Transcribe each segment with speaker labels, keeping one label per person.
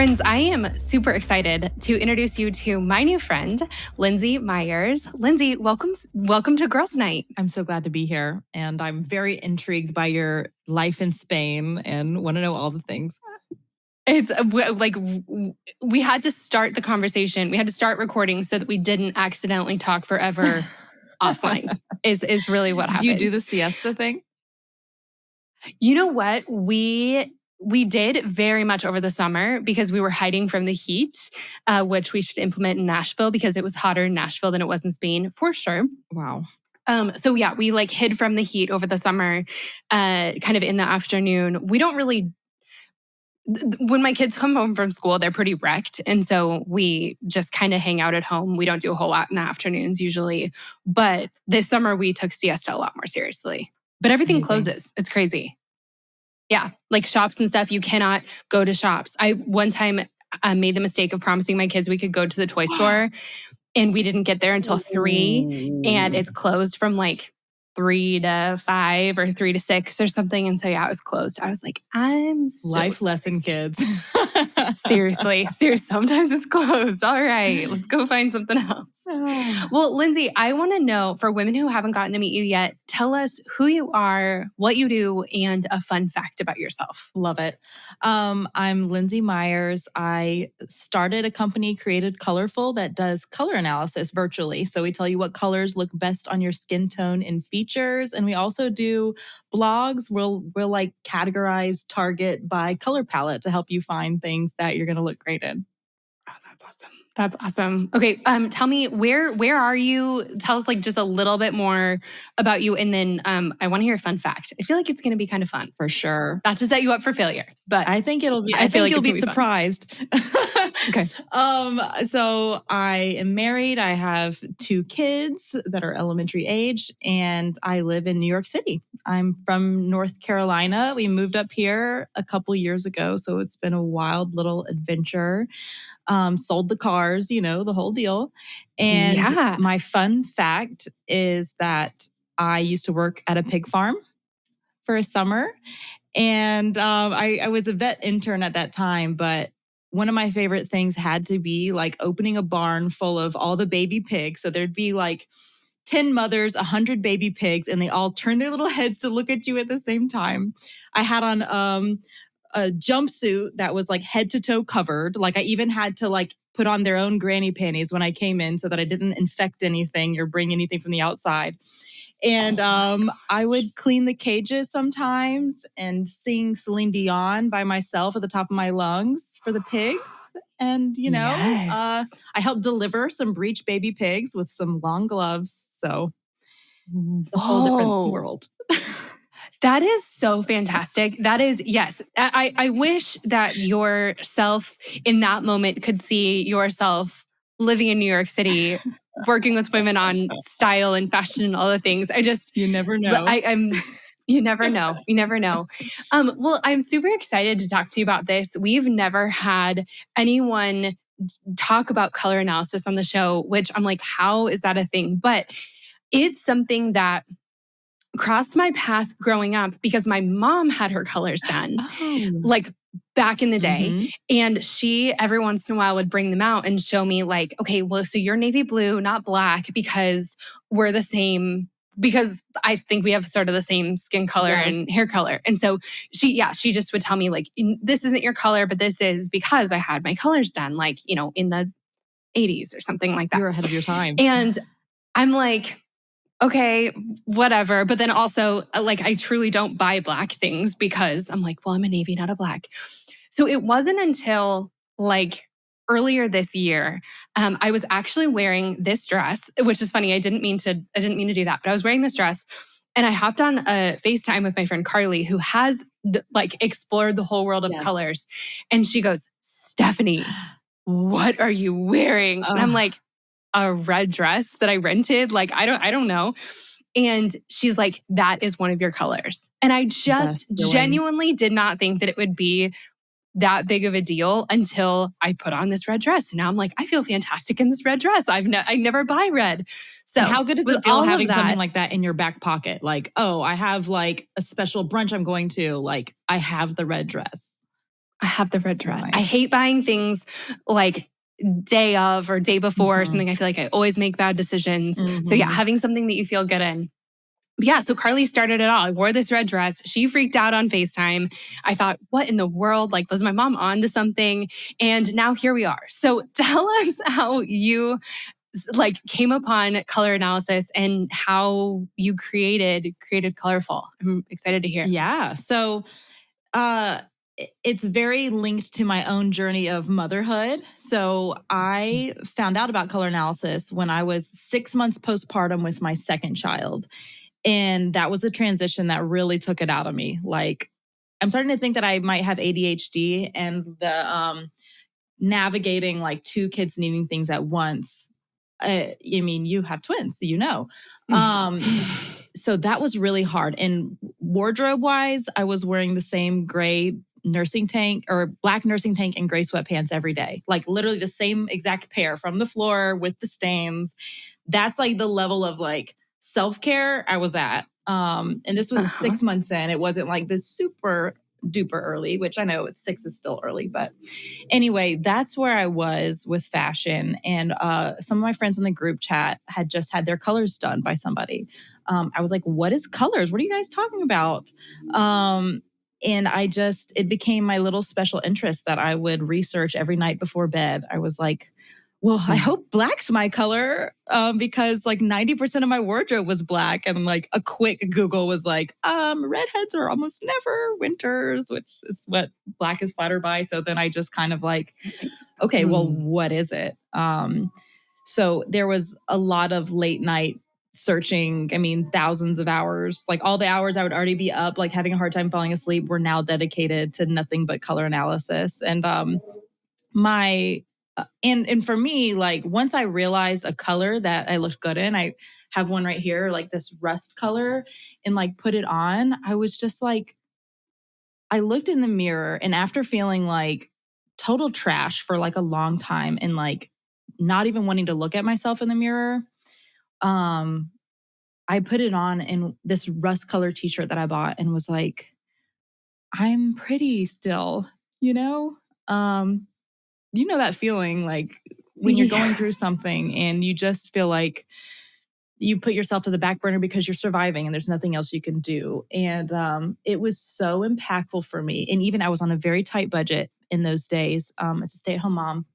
Speaker 1: Friends, I am super excited to introduce you to my new friend, Lindsey Myers. Lindsey, welcome to Girls Night.
Speaker 2: I'm so glad to be here. And I'm very intrigued by your life in Spain and want to know all the things.
Speaker 1: It's like we had to start the conversation. We had to start recording so that we didn't accidentally talk forever offline is really what happened.
Speaker 2: Do you do the siesta thing?
Speaker 1: You know what? We did very much over the summer because we were hiding from the heat, which we should implement in Nashville because it was hotter in Nashville than it was in Spain, for sure.
Speaker 2: Wow.
Speaker 1: So yeah, we like hid from the heat over the summer, kind of in the afternoon. We don't really, when my kids come home from school, they're pretty wrecked. And so we just kind of hang out at home. We don't do a whole lot in the afternoons usually. But this summer we took siesta a lot more seriously. But everything closes. It's crazy. Yeah, like shops and stuff, you cannot go to shops. I one time made the mistake of promising my kids we could go to the toy store, and we didn't get there until 3, and it's closed from like 3 to 5 or 3 to 6 or something. And so yeah, it was closed. I was like, I'm so
Speaker 2: life
Speaker 1: sorry.
Speaker 2: lesson, kids.
Speaker 1: Seriously. Sometimes it's closed. All right, let's go find something else. Well, Lindsey, I want to know, for women who haven't gotten to meet you yet, tell us who you are, what you do, and a fun fact about yourself.
Speaker 2: Love it. I'm Lindsey Myers. I started a company, Created Colorful, that does color analysis virtually. So we tell you what colors look best on your skin tone and features. And we also do blogs. We'll like categorize, target by color palette to help you find things that you're going to look great in.
Speaker 1: Oh, that's awesome. That's awesome. Okay, tell me where are you? Tell us like just a little bit more about you, and then I want to hear a fun fact. I feel like it's going to be kind of fun,
Speaker 2: for sure.
Speaker 1: Not to set you up for failure, but
Speaker 2: I think it'll be. I think you'll be surprised.
Speaker 1: Okay.
Speaker 2: So I am married. I have 2 kids that are elementary age, and I live in New York City. I'm from North Carolina. We moved up here a couple years ago, so it's been a wild little adventure. Sold the cars, the whole deal. And my fun fact is that I used to work at a pig farm for a summer. And I was a vet intern at that time, but one of my favorite things had to be like opening a barn full of all the baby pigs. So there'd be like 10 mothers, 100 baby pigs, and they all turn their little heads to look at you at the same time. I had on a jumpsuit that was like head to toe covered. Like I even had to like put on their own granny panties when I came in so that I didn't infect anything or bring anything from the outside. And I would clean the cages sometimes and sing Celine Dion by myself at the top of my lungs for the pigs. And, I helped deliver some breech baby pigs with some long gloves. So it's a whole different world.
Speaker 1: That is so fantastic. That is, yes. I wish that yourself in that moment could see yourself living in New York City, working with women on style and fashion and all the things.
Speaker 2: You never know.
Speaker 1: You never know. You never know. Well, I'm super excited to talk to you about this. We've never had anyone talk about color analysis on the show, which I'm like, how is that a thing? But it's something that crossed my path growing up because my mom had her colors done like back in the day. And she every once in a while would bring them out and show me like, okay, well, so you're navy blue, not black, because we're the same, because I think we have sort of the same skin color and hair color. And so she just would tell me like, this isn't your color, but this is because I had my colors done like, in the 80s or something like that.
Speaker 2: You're ahead of your time.
Speaker 1: And I'm like, okay, whatever. But then also, like, I truly don't buy black things because I'm like, well, I'm a navy, not a black. So it wasn't until like earlier this year, I was actually wearing this dress, which is funny. I didn't mean to do that, but I was wearing this dress, and I hopped on a FaceTime with my friend Carly, who has like explored the whole world of colors, and she goes, "Stephanie, what are you wearing?" And I'm like, a red dress that I rented. Like, I don't know. And she's like, that is one of your colors. And I just genuinely did not think that it would be that big of a deal until I put on this red dress. And now I'm like, I feel fantastic in this red dress. I never buy red. So
Speaker 2: how good does it feel having something like that in your back pocket? Like, oh, I have like a special brunch I'm going to, like I have the red dress.
Speaker 1: I have the red
Speaker 2: So
Speaker 1: dress.
Speaker 2: nice.
Speaker 1: I hate buying things like day of or day before or something. I feel like I always make bad decisions. So yeah, having something that you feel good in. Yeah, so Carly started it all. I wore this red dress. She freaked out on FaceTime. I thought, what in the world? Like, was my mom on to something? And now here we are. So tell us how you like came upon color analysis and how you created Colorful. I'm excited to hear.
Speaker 2: Yeah. So it's very linked to my own journey of motherhood. So I found out about color analysis when I was 6 months postpartum with my second child. And that was a transition that really took it out of me. Like, I'm starting to think that I might have ADHD, and the navigating like two kids needing things at once. I mean, you have twins, so you know. So that was really hard. And wardrobe wise, I was wearing the same gray nursing tank or black nursing tank and gray sweatpants every day, like literally the same exact pair from the floor with the stains. That's like the level of like self-care I was at. And this was 6 months in. It wasn't like this super duper early, which I know it's 6 is still early, but anyway, that's where I was with fashion. And some of my friends in the group chat had just had their colors done by somebody. I was like, what is colors? What are you guys talking about? And it became my little special interest that I would research every night before bed. I was like, well, I hope black's my color because like 90% of my wardrobe was black. And like a quick Google was like, redheads are almost never winters, which is what black is flattered by. So then I just kind of like, okay, well, what is it? So there was a lot of late night searching. I mean, thousands of hours, like all the hours I would already be up, like having a hard time falling asleep, were now dedicated to nothing but color analysis. And and for me, like once I realized a color that I looked good in, I have one right here, like this rust color, and like put it on. I was just like, I looked in the mirror, and after feeling like total trash for like a long time and like not even wanting to look at myself in the mirror, I put it on in this rust color t-shirt that I bought and was like, I'm pretty still, you know? You know that feeling like when you're going through something and you just feel like you put yourself to the back burner because you're surviving and there's nothing else you can do. And it was so impactful for me. And even I was on a very tight budget in those days as a stay-at-home mom.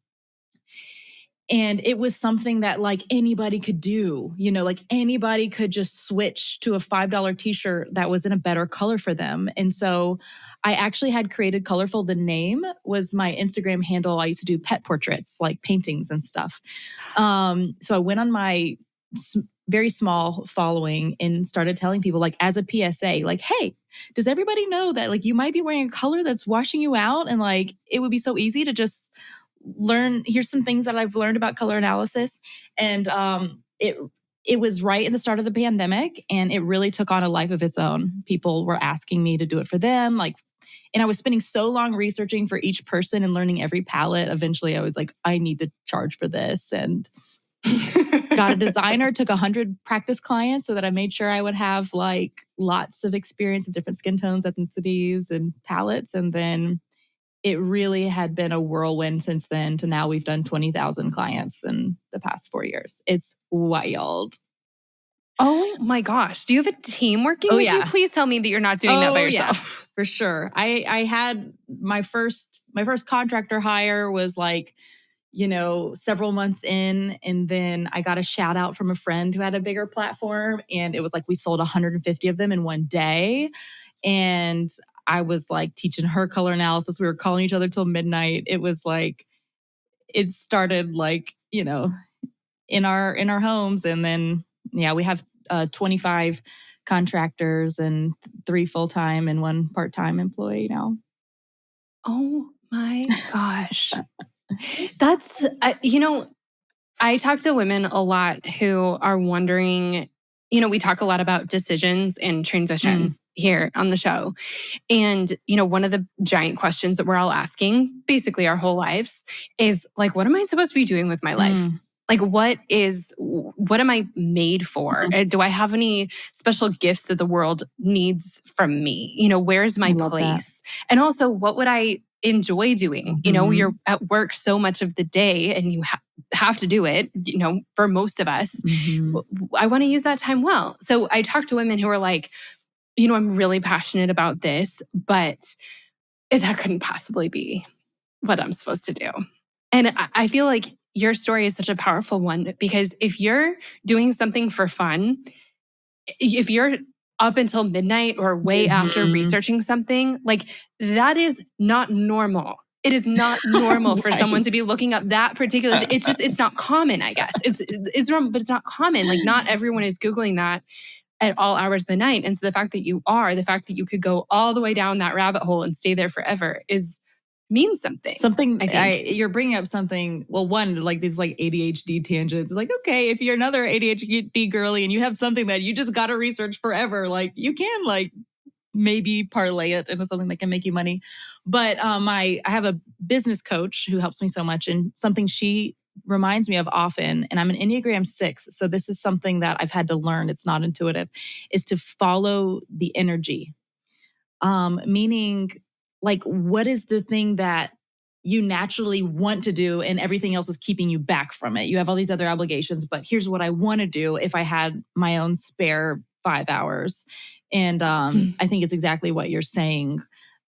Speaker 2: And it was something that like anybody could do, you know, like anybody could just switch to a $5 t-shirt that was in a better color for them. And so I actually had created Colorful. The name was my Instagram handle. I used to do pet portraits, like paintings and stuff. So I went on my very small following and started telling people like as a PSA, like, hey, does everybody know that like you might be wearing a color that's washing you out? And like, it would be so easy to just learn. Here's some things that I've learned about color analysis. And it was right in the start of the pandemic, and it really took on a life of its own. People were asking me to do it for them. Like, and I was spending so long researching for each person and learning every palette. Eventually I was like, I need to charge for this, and got a designer, took 100 practice clients so that I made sure I would have like lots of experience in different skin tones, ethnicities, and palettes. And then it really had been a whirlwind since then to now we've done 20,000 clients in the past 4 years. It's wild.
Speaker 1: Oh my gosh. Do you have a team working with you? Please tell me that you're not doing that by yourself.
Speaker 2: Yeah, for sure. I had my first contractor hire was like, you know, several months in. And then I got a shout out from a friend who had a bigger platform. And it was like we sold 150 of them in one day. And I was like teaching her color analysis. We were calling each other till midnight. It was like, it started like, you know, in our homes. And then, yeah, we have 25 contractors and 3 full-time and 1 part-time employee now.
Speaker 1: Oh my gosh. That's, you know, I talk to women a lot who are wondering, you know, we talk a lot about decisions and transitions here on the show. And, you know, one of the giant questions that we're all asking basically our whole lives is like, what am I supposed to be doing with my life? Like, what am I made for? Do I have any special gifts that the world needs from me? You know, where's my place? And also, what would I enjoy doing. You know, you're at work so much of the day and you have to do it, you know, for most of us. I want to use that time well. So I talk to women who are like, you know, I'm really passionate about this, but that couldn't possibly be what I'm supposed to do. And I feel like your story is such a powerful one, because if you're doing something for fun, if you're up until midnight or way after researching something, like that is not normal. It is not normal for someone to be looking up that particular. It's not common, I guess. It's normal, but it's not common. Like not everyone is Googling that at all hours of the night. And so the fact that the fact that you could go all the way down that rabbit hole and stay there forever means something. I think.
Speaker 2: You're bringing up something. Well, one, like these like ADHD tangents. Like, okay, if you're another ADHD girly and you have something that you just got to research forever, like you can like maybe parlay it into something that can make you money. But I have a business coach who helps me so much, and something she reminds me of often, and I'm an Enneagram 6, so this is something that I've had to learn. It's not intuitive, is to follow the energy. Meaning, like, what is the thing that you naturally want to do and everything else is keeping you back from it? You have all these other obligations, but here's what I want to do if I had my own spare 5 hours. And I think it's exactly what you're saying.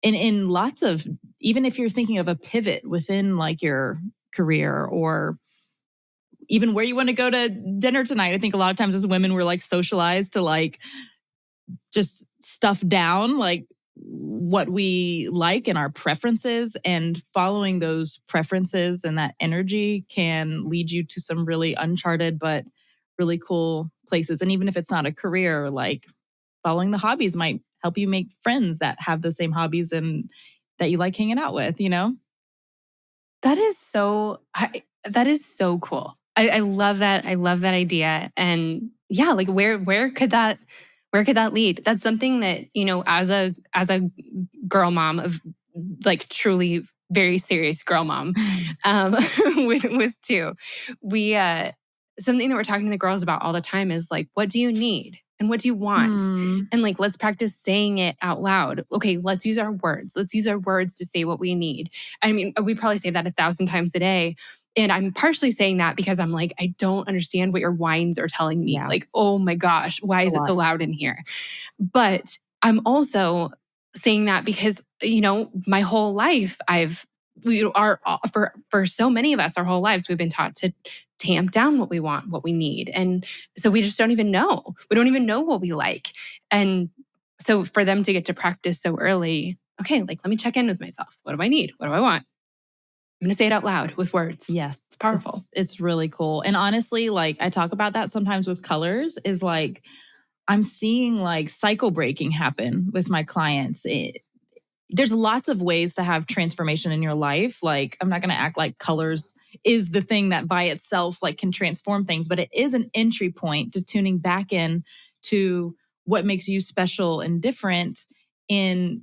Speaker 2: And in lots of, even if you're thinking of a pivot within like your career or even where you want to go to dinner tonight, I think a lot of times as women, we're like socialized to like just stuff down, like what we like and our preferences, and following those preferences and that energy can lead you to some really uncharted but really cool places. And even if it's not a career, like following the hobbies might help you make friends that have those same hobbies and that you like hanging out with, you know?
Speaker 1: That is so cool. I love that. I love that idea. And yeah, like where could that lead? That's something that, you know, as a girl mom of like truly very serious girl mom, with two, we something that we're talking to the girls about all the time is like, what do you need? And what do you want? And like, let's practice saying it out loud. Okay, let's use our words. Let's use our words to say what we need. I mean, we probably say that 1,000 times a day. And I'm partially saying that because I'm like, I don't understand what your whines are telling me.
Speaker 2: Yeah.
Speaker 1: Like, oh my gosh, why is it so loud in here? But I'm also saying that because, you know, my whole life for so many of us, our whole lives, we've been taught to tamp down what we want, what we need. And so we just don't even know. We don't even know what we like. And so for them to get to practice so early, okay, like, let me check in with myself. What do I need? What do I want? I'm going to say it out loud with words.
Speaker 2: Yes.
Speaker 1: It's powerful.
Speaker 2: It's really cool. And honestly, like I talk about that sometimes with colors, is like, I'm seeing like cycle breaking happen with my clients. There's lots of ways to have transformation in your life. Like, I'm not going to act like colors is the thing that by itself like can transform things, but it is an entry point to tuning back in to what makes you special and different, in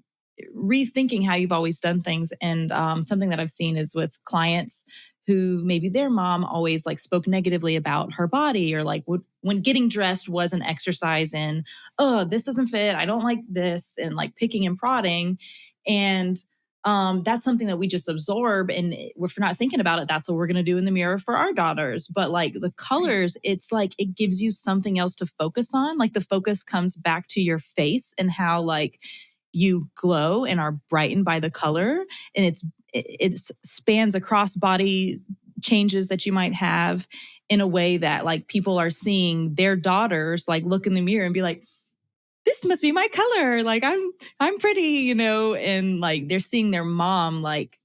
Speaker 2: rethinking how you've always done things. And something that I've seen is with clients who maybe their mom always like spoke negatively about her body, or like when getting dressed was an exercise in, oh, this doesn't fit, I don't like this, and like picking and prodding. And that's something that we just absorb. And if we're not thinking about it, that's what we're going to do in the mirror for our daughters. But like the colors, it's like it gives you something else to focus on. Like the focus comes back to your face and how like you glow and are brightened by the color. And it spans across body changes that you might have in a way that like people are seeing their daughters like look in the mirror and be like, this must be my color. Like I'm pretty, you know, and like they're seeing their mom like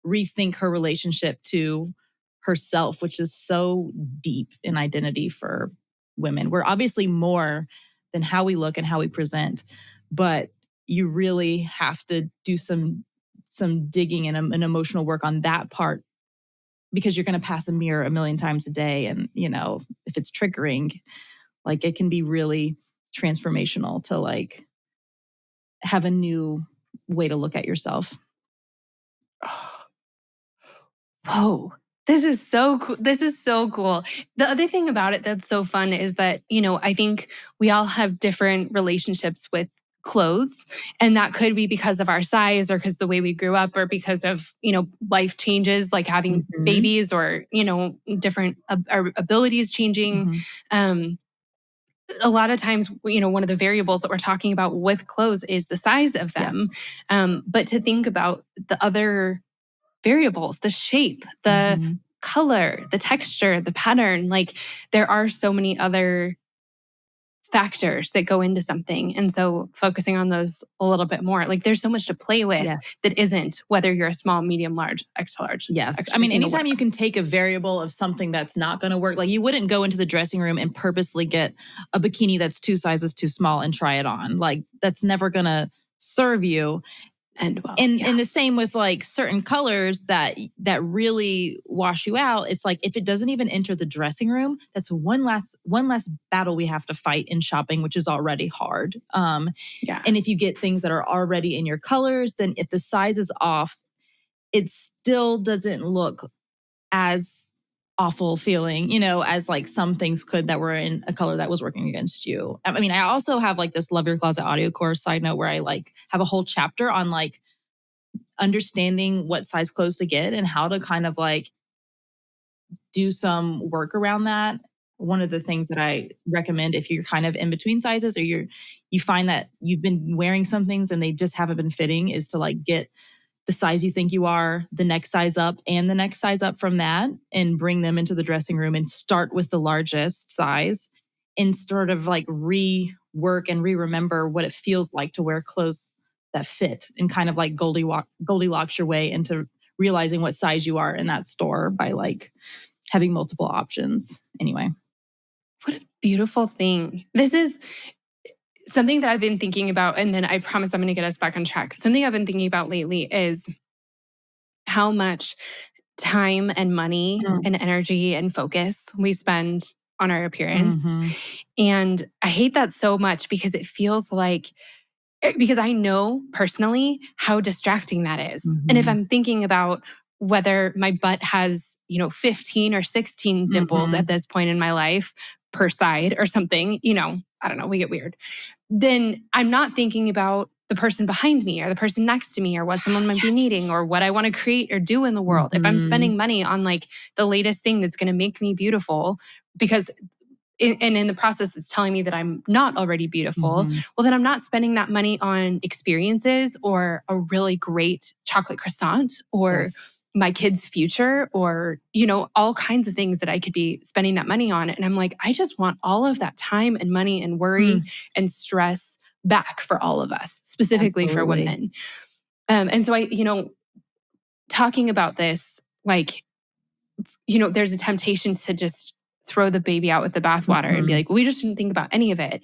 Speaker 2: rethink her relationship to herself, which is so deep in identity for women. We're obviously more than how we look and how we present, but you really have to do some digging and an emotional work on that part, because you're going to pass a mirror a million times a day. And, you know, if it's triggering, like it can be really transformational to like have a new way to look at yourself.
Speaker 1: Whoa. This is so cool. This is so cool. The other thing about it that's so fun is that, you know, I think we all have different relationships with clothes. And that could be because of our size or because the way we grew up or because of, life changes, like having babies or, different our abilities changing. A lot of times, one of the variables that we're talking about with clothes is the size of them.
Speaker 2: Yes.
Speaker 1: But to think about the other variables, the shape, the color, the texture, the pattern, like there are so many other factors that go into something. And so focusing on those a little bit more, like there's so much to play with that isn't whether you're a small, medium, large, extra large.
Speaker 2: Yes.
Speaker 1: Extra,
Speaker 2: I mean, anytime you can take a variable of something that's not going to work, like you wouldn't go into the dressing room and purposely get a bikini that's 2 sizes too small and try it on. Like that's never going to serve you.
Speaker 1: And well,
Speaker 2: in the same with like certain colors that really wash you out. It's like if it doesn't even enter the dressing room, that's one less battle we have to fight in shopping, which is already hard. And if you get things that are already in your colors, then if the size is off, it still doesn't look as awful feeling, as like some things could that were in a color that was working against you. I mean, I also have like this Love Your Closet audio course side note where I like have a whole chapter on like understanding what size clothes to get and how to kind of like do some work around that. One of the things that I recommend if you're kind of in between sizes or you find that you've been wearing some things and they just haven't been fitting is to like get the size you think you are, the next size up and the next size up from that and bring them into the dressing room and start with the largest size and sort of like rework and remember what it feels like to wear clothes that fit and kind of like Goldilocks your way into realizing what size you are in that store by like having multiple options. Anyway.
Speaker 1: What a beautiful thing. This is something that I've been thinking about, and then I promise I'm going to get us back on track. Something I've been thinking about lately is how much time and money and energy and focus we spend on our appearance. And I hate that so much because it feels like, because I know personally how distracting that is. And if I'm thinking about whether my butt has, 15 or 16 dimples at this point in my life per side or something, I don't know, we get weird. Then I'm not thinking about the person behind me or the person next to me or what someone might be needing or what I want to create or do in the world. If I'm spending money on like the latest thing that's going to make me beautiful because in the process it's telling me that I'm not already beautiful, well, then I'm not spending that money on experiences or a really great chocolate croissant or my kid's future or, all kinds of things that I could be spending that money on. And I'm like, I just want all of that time and money and worry and stress back for all of us, specifically for women. And so talking about this, like, there's a temptation to just throw the baby out with the bathwater and be like, well, we just didn't think about any of it.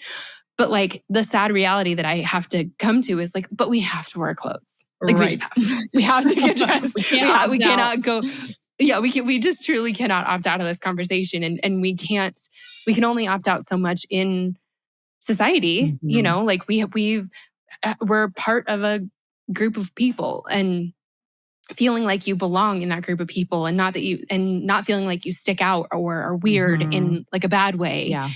Speaker 1: But like the sad reality that I have to come to is like, but we have to wear clothes. Like we just have to. We have to get dressed. we cannot go. Yeah, we just truly cannot opt out of this conversation. And we can only opt out so much in society. Like we're part of a group of people and feeling like you belong in that group of people and not feeling like you stick out or are weird in like a bad way.
Speaker 2: Yeah.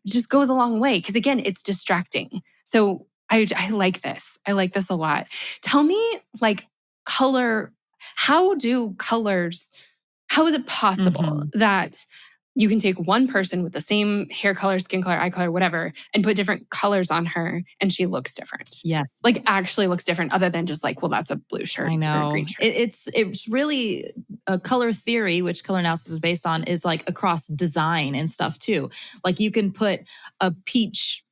Speaker 1: Just goes a long way. Because again, it's distracting. So I like this. I like this a lot. Tell me like color, how is it possible that you can take one person with the same hair color, skin color, eye color, whatever, and put different colors on her and she looks different?
Speaker 2: Yes.
Speaker 1: Like actually looks different other than just like, well, that's a blue shirt.
Speaker 2: I know.
Speaker 1: Or a green shirt.
Speaker 2: It's really a color theory, which color analysis is based on, is like across design and stuff too. Like you can put a peach,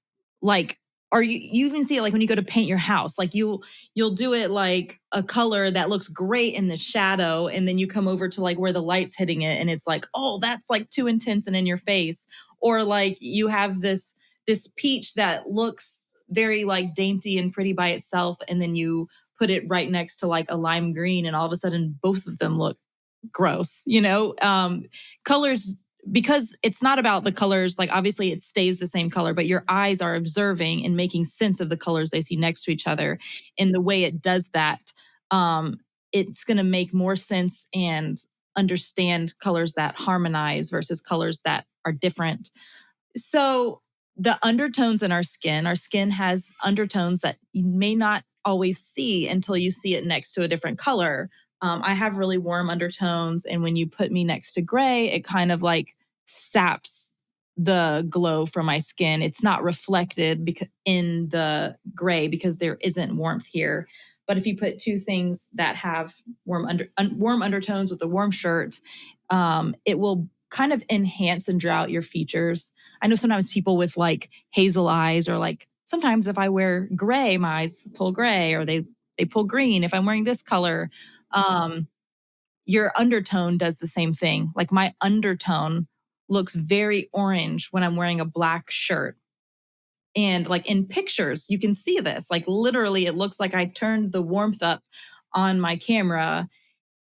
Speaker 2: like, or you even see it like when you go to paint your house, like you'll do it like a color that looks great in the shadow. And then you come over to like where the light's hitting it. And it's like, oh, that's like too intense and in your face. Or like you have this peach that looks very like dainty and pretty by itself. And then you put it right next to like a lime green and all of a sudden both of them look gross, colors, because it's not about the colors. Like obviously it stays the same color, but your eyes are observing and making sense of the colors they see next to each other. And the way it does that, it's going to make more sense and understand colors that harmonize versus colors that are different. So the undertones in our skin has undertones that you may not always see until you see it next to a different color. I have really warm undertones, and when you put me next to gray, it kind of like saps the glow from my skin. It's not reflected in the gray because there isn't warmth here. But if you put two things that have warm undertones with a warm shirt, it will kind of enhance and draw out your features. I know sometimes people with like hazel eyes, or like sometimes if I wear gray, my eyes pull gray, or they pull green if I'm wearing this color. Um, your undertone does the same thing. Like my undertone looks very orange when I'm wearing a black shirt. And like in pictures, you can see this. Like literally, it looks like I turned the warmth up on my camera,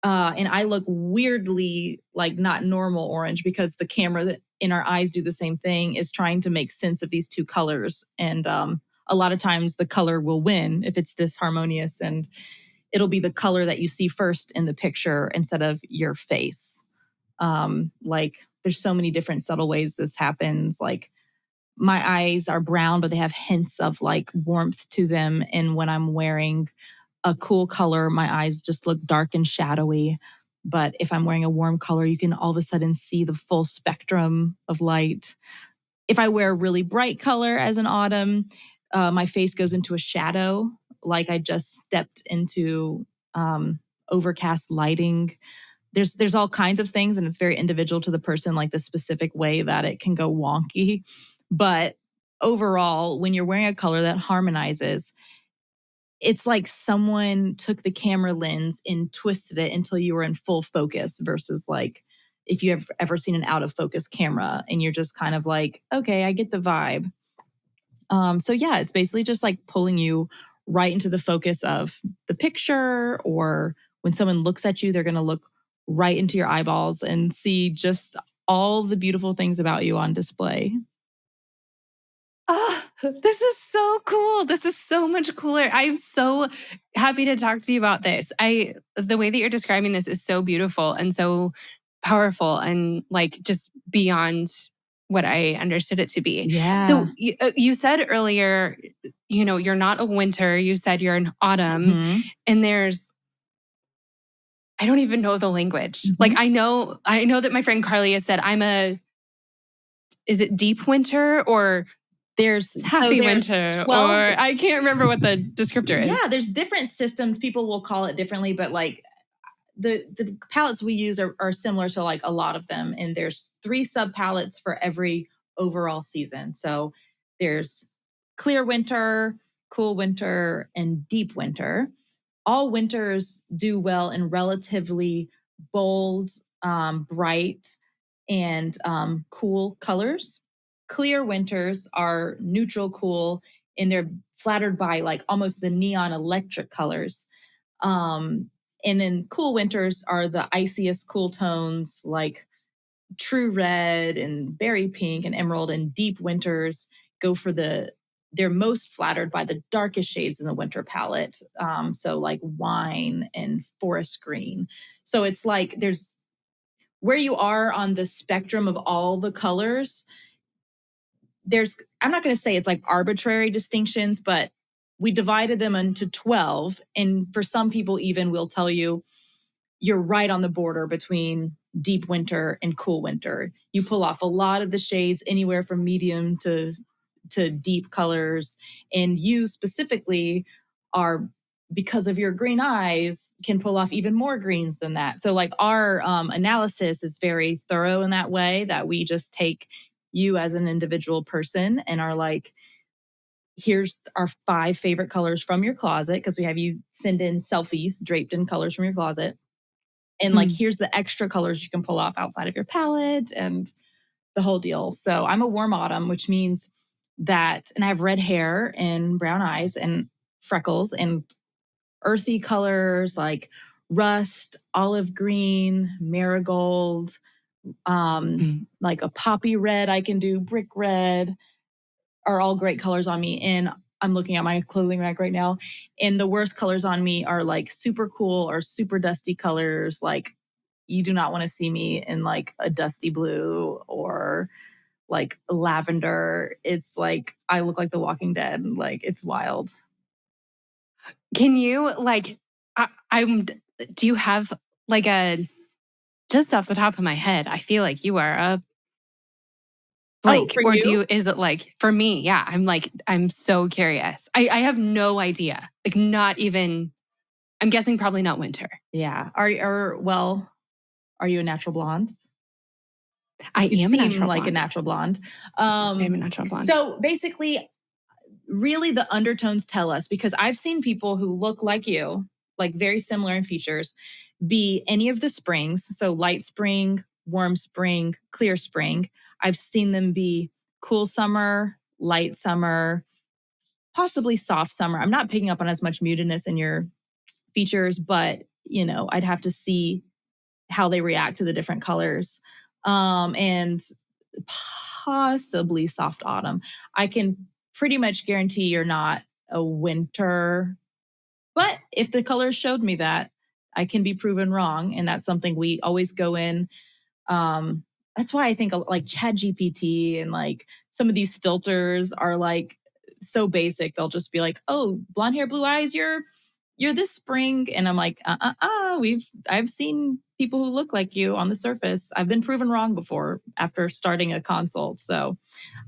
Speaker 2: and I look weirdly like not normal orange because the camera that in our eyes do the same thing, is trying to make sense of these two colors. And a lot of times the color will win if it's disharmonious, and it'll be the color that you see first in the picture instead of your face. Like there's so many different subtle ways this happens. Like my eyes are brown, but they have hints of like warmth to them. And when I'm wearing a cool color, my eyes just look dark and shadowy. But if I'm wearing a warm color, you can all of a sudden see the full spectrum of light. If I wear a really bright color as an autumn, my face goes into a shadow, like I just stepped into overcast lighting. There's all kinds of things, and it's very individual to the person, like the specific way that it can go wonky. But overall, when you're wearing a color that harmonizes, it's like someone took the camera lens and twisted it until you were in full focus, versus like if you have ever seen an out of focus camera and you're just kind of like, okay, I get the vibe. So yeah, it's basically just like pulling you right into the focus of the picture, or when someone looks at you, they're going to look right into your eyeballs and see just all the beautiful things about you on display.
Speaker 1: Oh, this is so cool. This is so much cooler. I'm so happy to talk to you about this. The way that you're describing this is so beautiful and so powerful, and like just beyond what I understood it to be.
Speaker 2: Yeah.
Speaker 1: So you said earlier, you're not a winter, you said you're an autumn,
Speaker 2: Mhm.
Speaker 1: and I don't even know the language. Like
Speaker 2: Mhm.
Speaker 1: I know that my friend Carly has said is it deep winter or
Speaker 2: There's
Speaker 1: happy winter,
Speaker 2: 12.
Speaker 1: or I can't remember what the descriptor is.
Speaker 2: Yeah, there's different systems. People will call it differently, but like the palettes we use are similar to like a lot of them. And there's 3 sub palettes for every overall season. So there's clear winter, cool winter, and deep winter. All winters do well in relatively bold, bright, and cool colors. Clear winters are neutral cool, and they're flattered by like almost the neon electric colors. Um, and then cool winters are the iciest cool tones like true red and berry pink and emerald. And deep winters go for they're most flattered by the darkest shades in the winter palette. So like wine and forest green. So it's like there's where you are on the spectrum of all the colors. I'm not going to say it's like arbitrary distinctions, but we divided them into 12. And for some people, even we'll tell you, you're right on the border between deep winter and cool winter. You pull off a lot of the shades, anywhere from medium to deep colors. And you specifically are, because of your green eyes, can pull off even more greens than that. So like our analysis is very thorough in that way, that we just take you as an individual person and are like, here's our 5 favorite colors from your closet, because we have you send in selfies draped in colors from your closet. And like, here's the extra colors you can pull off outside of your palette and the whole deal. So I'm a warm autumn, which means that, and I have red hair and brown eyes and freckles and earthy colors like rust, olive green, marigold, like a poppy red, I can do brick red, are all great colors on me. And I'm looking at my clothing rack right now, and the worst colors on me are like super cool or super dusty colors. Like you do not want to see me in like a dusty blue or like lavender. It's like I look like The Walking Dead. Like it's wild.
Speaker 1: Can you like, do you have like just off the top of my head, I feel like you are a blank.
Speaker 2: For
Speaker 1: Or
Speaker 2: you?
Speaker 1: is it like, for me, yeah, I'm so curious. I have no idea. Like not even, I'm guessing probably not winter.
Speaker 2: Yeah. Are you a natural blonde?
Speaker 1: I
Speaker 2: You
Speaker 1: am a
Speaker 2: seem
Speaker 1: natural
Speaker 2: like a
Speaker 1: blonde.
Speaker 2: natural blonde.
Speaker 1: I am a natural blonde.
Speaker 2: So basically, really the undertones tell us, because I've seen people who look like you, like very similar in features, be any of the springs. So light spring, warm spring, clear spring. I've seen them be cool summer, light summer, possibly soft summer. I'm not picking up on as much mutedness in your features, but I'd have to see how they react to the different colors. And possibly soft autumn. I can pretty much guarantee you're not a winter, but if the colors showed me that, I can be proven wrong. And that's something we always go in. That's why I think like ChatGPT and like some of these filters are like so basic. They'll just be like, oh, blonde hair, blue eyes, you're this spring. And I'm like, I've seen people who look like you on the surface. I've been proven wrong before after starting a consult. So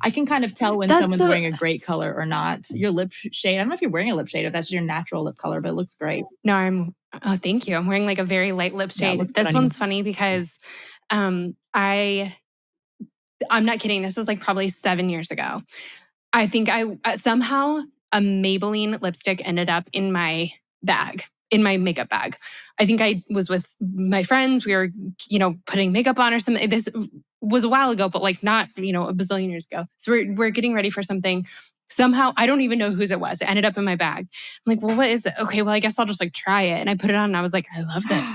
Speaker 2: I can kind of tell when someone's wearing a great color or not. Your lip shade, I don't know if you're wearing a lip shade, if that's your natural lip color, but it looks great.
Speaker 1: No, thank you. I'm wearing like a very light lip shade.
Speaker 2: Yeah,
Speaker 1: this one's funny because I'm not kidding. This was like probably 7 years ago. I think somehow a Maybelline lipstick ended up in my bag, in my makeup bag. I think I was with my friends. We were, putting makeup on or something. This was a while ago, but like not, a bazillion years ago. So we're getting ready for something. Somehow, I don't even know whose it was. It ended up in my bag. I'm like, well, what is it? Okay, well, I guess I'll just like try it. And I put it on and I was like, I love this.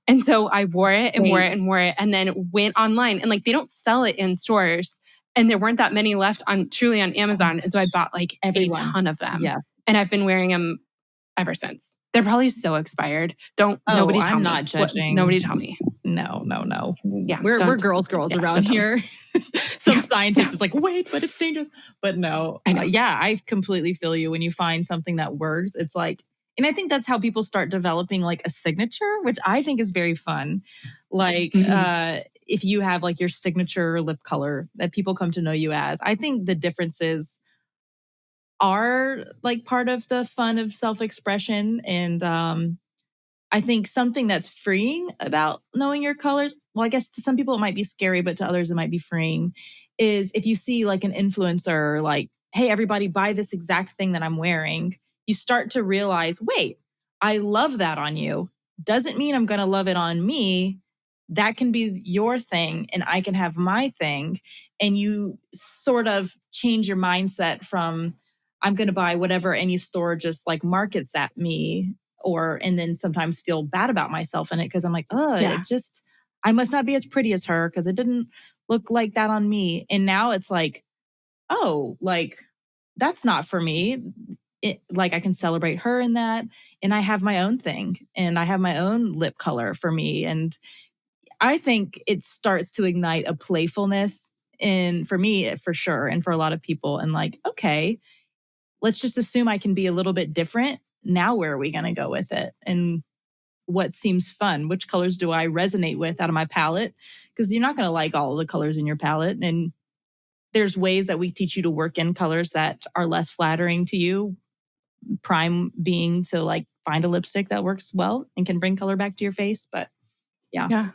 Speaker 1: And so I wore it and wore it and wore it and then went online. And like, they don't sell it in stores. And there weren't that many left truly on Amazon. And so I bought like a ton of them.
Speaker 2: Yeah.
Speaker 1: And I've been wearing them ever since. They're probably so expired. Nobody tell me.
Speaker 2: I'm not judging.
Speaker 1: Nobody tell me.
Speaker 2: No.
Speaker 1: Yeah,
Speaker 2: we're girls around here. Some scientist is like, wait, but it's dangerous. But no,
Speaker 1: I know.
Speaker 2: I completely feel you. When you find something that works, it's like, and I think that's how people start developing like a signature, which I think is very fun. Like, if you have like your signature lip color that people come to know you as, I think the differences are like part of the fun of self-expression. And I think something that's freeing about knowing your colors, well, I guess to some people it might be scary, but to others it might be freeing, is if you see like an influencer like, hey, everybody buy this exact thing that I'm wearing, you start to realize, wait, I love that on you. Doesn't mean I'm going to love it on me. That can be your thing and I can have my thing. And you sort of change your mindset from, I'm going to buy whatever any store just like markets at me, and then sometimes feel bad about myself in it because I'm like, I must not be as pretty as her because it didn't look like that on me. And now it's like, oh, like that's not for me. Like I can celebrate her in that. And I have my own thing and I have my own lip color for me. And I think it starts to ignite a playfulness for me, for sure. And for a lot of people. And like, okay, let's just assume I can be a little bit different. Now, where are we going to go with it? And what seems fun? Which colors do I resonate with out of my palette? Because you're not going to like all of the colors in your palette. And there's ways that we teach you to work in colors that are less flattering to you. Prime being to like find a lipstick that works well and can bring color back to your face. But yeah.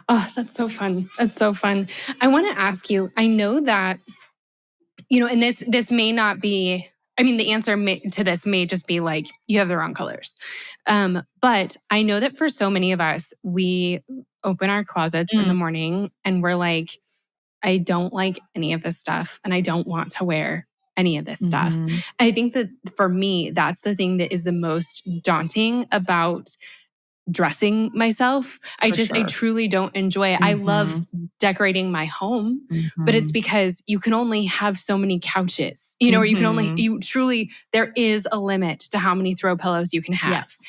Speaker 1: Oh, that's so fun. That's so fun. I want to ask you, I know that, and this may not be, I mean, the answer to this may just be like, you have the wrong colors. But I know that for so many of us, we open our closets in the morning and we're like, I don't like any of this stuff and I don't want to wear any of this stuff. I think that for me, that's the thing that is the most daunting about dressing myself. I truly don't enjoy it. I love decorating my home, but it's because you can only have so many couches, or you can there is a limit to how many throw pillows you can have. Yes.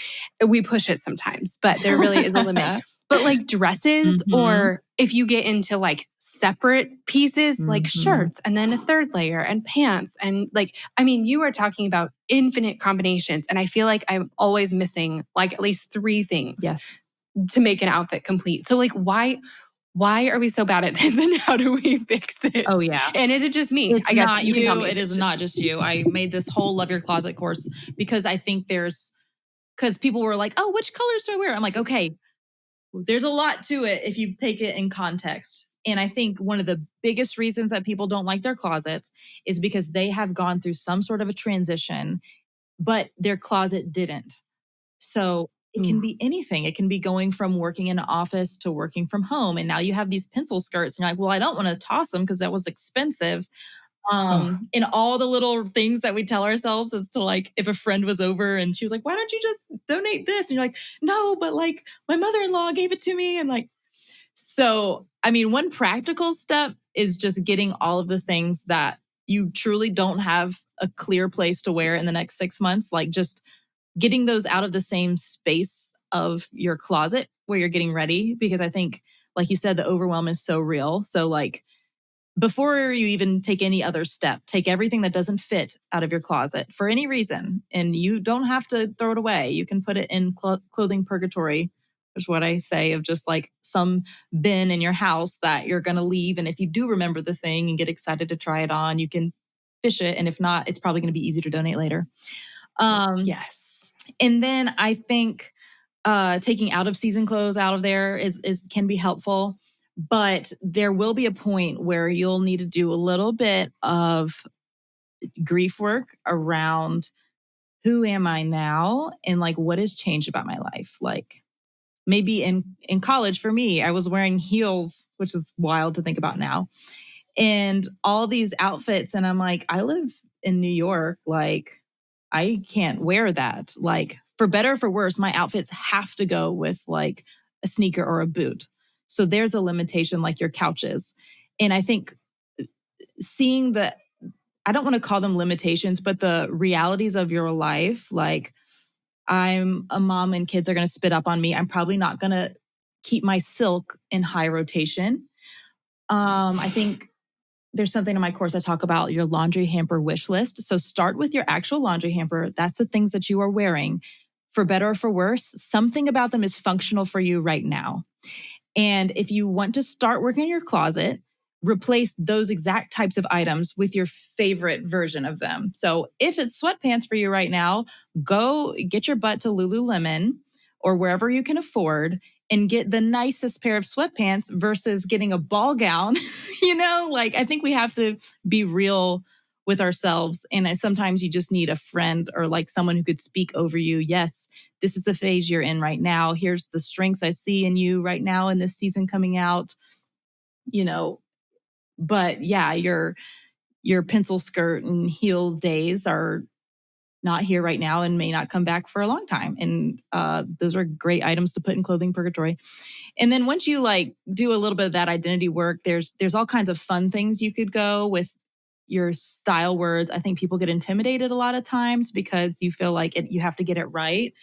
Speaker 1: We push it sometimes, but there really is a limit. But like dresses or if you get into like separate pieces, like
Speaker 2: Mhm.
Speaker 1: shirts and then a third layer and pants and like, I mean, you are talking about infinite combinations. And I feel like I'm always missing like at least 3 things
Speaker 2: Yes.
Speaker 1: to make an outfit complete. So like, why are we so bad at this and how do we fix it?
Speaker 2: Oh, yeah.
Speaker 1: And is it just me?
Speaker 2: It's
Speaker 1: I guess
Speaker 2: not
Speaker 1: you can tell
Speaker 2: you.
Speaker 1: me if
Speaker 2: It
Speaker 1: it's
Speaker 2: is not just you. I made this whole Love Your Closet course because I think because people were like, oh, which colors do I wear? I'm like, okay, there's a lot to it if you take it in context. And I think one of the biggest reasons that people don't like their closets is because they have gone through some sort of a transition, but their closet didn't. So it can be anything. It can be going from working in an office to working from home. And now you have these pencil skirts and you're like, well, I don't want to toss them because that was expensive. And all the little things that we tell ourselves as to like, if a friend was over and she was like, why don't you just donate this? And you're like, no, but like my mother-in-law gave it to me. And like, so, I mean, one practical step is just getting all of the things that you truly don't have a clear place to wear in the next 6 months, like just getting those out of the same space of your closet where you're getting ready. Because I think, like you said, the overwhelm is so real. So like, before you even take any other step, take everything that doesn't fit out of your closet for any reason. And you don't have to throw it away. You can put it in clothing purgatory, is what I say, of just like some bin in your house that you're going to leave. And if you do remember the thing and get excited to try it on, you can fish it. And if not, it's probably going to be easy to donate later.
Speaker 1: yes.
Speaker 2: And then I think taking out of season clothes out of there can be helpful. But there will be a point where you'll need to do a little bit of grief work around who am I now and like what has changed about my life. Like maybe in college for me, I was wearing heels, which is wild to think about now, and all these outfits. And I'm like, I live in New York. Like I can't wear that. Like for better or for worse, my outfits have to go with like a sneaker or a boot. So there's a limitation like your couches. And I think seeing I don't want to call them limitations, but the realities of your life, like I'm a mom and kids are going to spit up on me. I'm probably not going to keep my silk in high rotation. I think there's something in my course I talk about your laundry hamper wish list. So start with your actual laundry hamper. That's the things that you are wearing. For better or for worse, something about them is functional for you right now. And if you want to start working in your closet, replace those exact types of items with your favorite version of them. So if it's sweatpants for you right now, go get your butt to Lululemon or wherever you can afford and get the nicest pair of sweatpants versus getting a ball gown. Like I think we have to be real with ourselves. And sometimes you just need a friend or like someone who could speak over you. Yes, this is the phase you're in right now. Here's the strengths I see in you right now in this season coming out, But yeah, your pencil skirt and heel days are not here right now and may not come back for a long time. And those are great items to put in clothing purgatory. And then once you like do a little bit of that identity work, there's all kinds of fun things you could go with your style words. I think people get intimidated a lot of times because you feel like you have to get it right.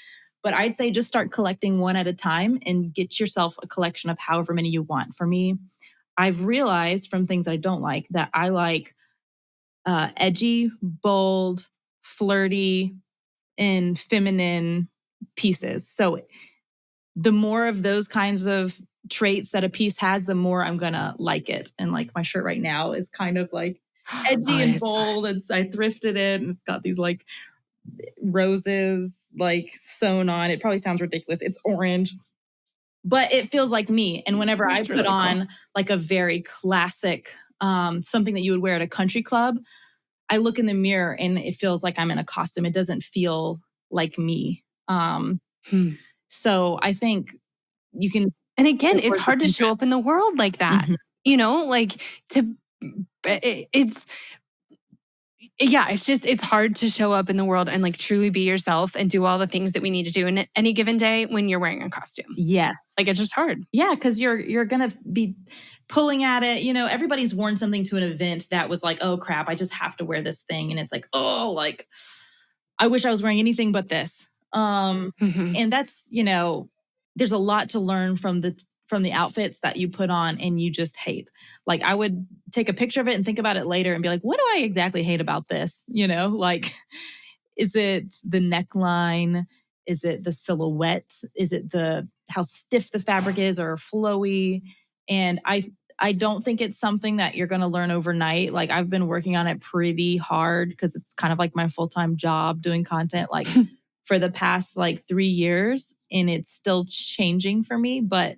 Speaker 2: But I'd say just start collecting one at a time and get yourself a collection of however many you want. For me, I've realized from things I don't like that I like edgy, bold, flirty, and feminine pieces. So the more of those kinds of traits that a piece has, the more I'm going to like it. And like my shirt right now is kind of like edgy and bold. I thrifted it and it's got these like roses like sewn on. It probably sounds ridiculous. It's orange, but it feels like me. And whenever I put on like a very classic, something that you would wear at a country club, I look in the mirror and it feels like I'm in a costume. It doesn't feel like me. So I think you can.
Speaker 1: And again, it's hard to show up in the world like that. Like it's hard to show up in the world and like truly be yourself and do all the things that we need to do in any given day when you're wearing a costume.
Speaker 2: Yes.
Speaker 1: Like it's just hard.
Speaker 2: Yeah, because you're going to be pulling at it. Everybody's worn something to an event that was like, oh crap, I just have to wear this thing. And it's like, oh, like I wish I was wearing anything but this. And that's, there's a lot to learn from from the outfits that you put on and you just hate. Like I would take a picture of it and think about it later and be like, what do I exactly hate about this? You know, like, is it the neckline? Is it the silhouette? Is it how stiff the fabric is or flowy? And I don't think it's something that you're going to learn overnight. Like I've been working on it pretty hard because it's kind of like my full-time job doing content like for the past like 3 years, and it's still changing for me. But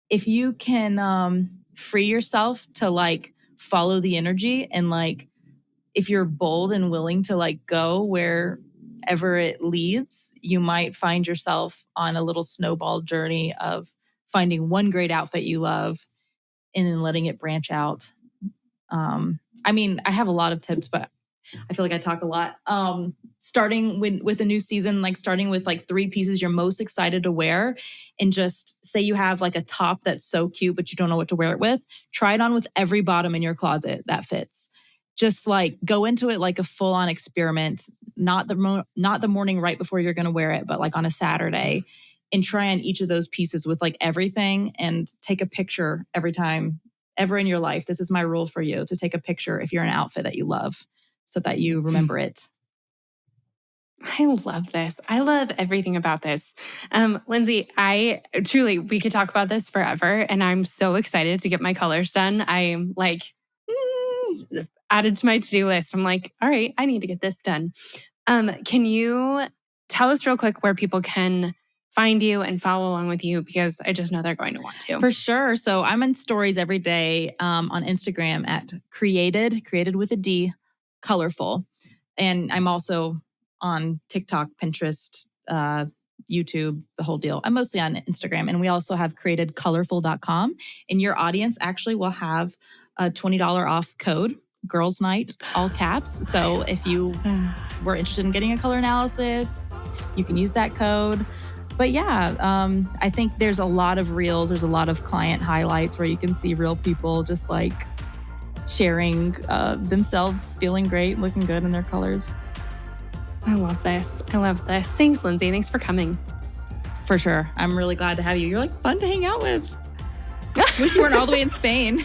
Speaker 2: if you can free yourself to like follow the energy, and like if you're bold and willing to like go wherever it leads, you might find yourself on a little snowball journey of finding one great outfit you love and then letting it branch out. I mean, I have a lot of tips, but I feel like I talk a lot. Starting with a new season, like starting with like 3 pieces you're most excited to wear, and just say you have like a top that's so cute, but you don't know what to wear it with. Try it on with every bottom in your closet that fits. Just like go into it like a full on experiment, not the morning right before you're going to wear it, but like on a Saturday, and try on each of those pieces with like everything, and take a picture every time ever in your life. This is my rule for you, to take a picture if you're in an outfit that you love, so that you remember it.
Speaker 1: I love this. I love everything about this. Lindsey, we could talk about this forever, and I'm so excited to get my colors done. I'm like added to my to-do list. I'm like, all right, I need to get this done. Can you tell us real quick where people can find you and follow along with you? Because I just know they're going to want to.
Speaker 2: For sure. So I'm in stories every day on Instagram at created with a D, colorful. And I'm also on TikTok, Pinterest, YouTube, the whole deal. I'm mostly on Instagram. And we also have createdcolorful.com. And your audience actually will have a $20 off code, Girls Night, all caps. So if you were interested in getting a color analysis, you can use that code. But yeah, I think there's a lot of reels. There's a lot of client highlights where you can see real people just like sharing themselves, feeling great, looking good in their colors.
Speaker 1: I love this. I love this. Thanks, Lindsey. Thanks for coming.
Speaker 2: For sure. I'm really glad to have you. You're like fun to hang out with. Wish you weren't all the way in Spain.